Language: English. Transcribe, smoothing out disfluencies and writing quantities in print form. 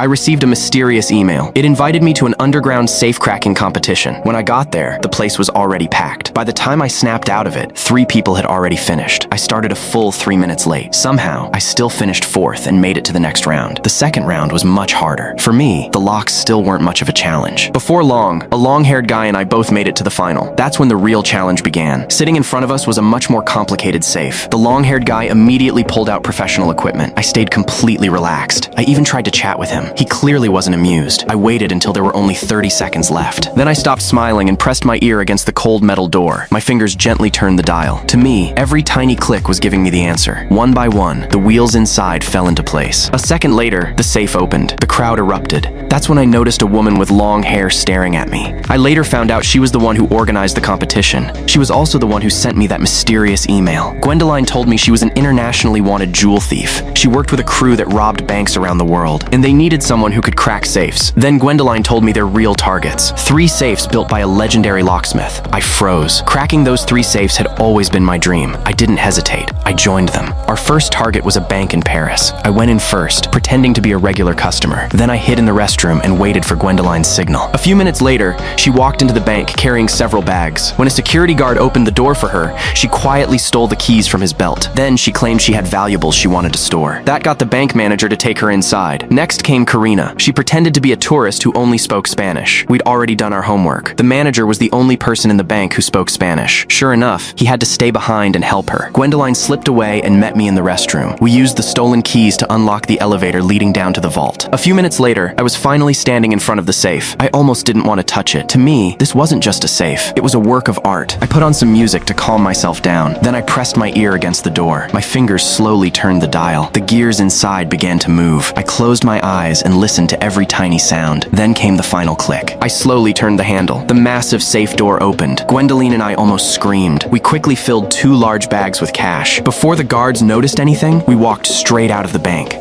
I received a mysterious email. It invited me to an underground safe-cracking competition. When I got there, the place was already packed. By the time I snapped out of it, 3 people had already finished. I started a full 3 minutes late. Somehow, I still finished 4th and made it to the next round. The second round was much harder. For me, the locks still weren't much of a challenge. Before long, a long-haired guy and I both made it to the final. That's when the real challenge began. Sitting in front of us was a much more complicated safe. The long-haired guy immediately pulled out professional equipment. I stayed completely relaxed. I even tried to chat with him. He clearly wasn't amused. I waited until there were only 30 seconds left. Then I stopped smiling and pressed my ear against the cold metal door. My fingers gently turned the dial. To me, every tiny click was giving me the answer. One by one, the wheels inside fell into place. A second later, the safe opened. The crowd erupted. That's when I noticed a woman with long hair staring at me. I later found out she was the one who organized the competition. She was also the one who sent me that mysterious email. Gwendoline told me she was an internationally wanted jewel thief. She worked with a crew that robbed banks around the world, and they needed someone who could crack safes. Then Gwendoline told me their real targets. 3 safes built by a legendary locksmith. I froze. Cracking those 3 safes had always been my dream. I didn't hesitate. I joined them. Our first target was a bank in Paris. I went in first, pretending to be a regular customer. Then I hid in the restroom and waited for Gwendoline's signal. A few minutes later, she walked into the bank carrying several bags. When a security guard opened the door for her, she quietly stole the keys from his belt. Then she claimed she had valuables she wanted to store. That got the bank manager to take her inside. Next came Karina. She pretended to be a tourist who only spoke Spanish. We'd already done our homework. The manager was the only person in the bank who spoke Spanish. Sure enough, he had to stay behind and help her. Gwendoline slipped away and met me in the restroom. We used the stolen keys to unlock the elevator leading down to the vault. A few minutes later, I was finally standing in front of the safe. I almost didn't want to touch it. To me, this wasn't just a safe. It was a work of art. I put on some music to calm myself down. Then I pressed my ear against the door. My fingers slowly turned the dial. The gears inside began to move. I closed my eyes and listened to every tiny sound. Then came the final click. I slowly turned the handle. The massive safe door opened. Gwendoline and I almost screamed. We quickly filled 2 large bags with cash. Before the guards noticed anything, we walked straight out of the bank.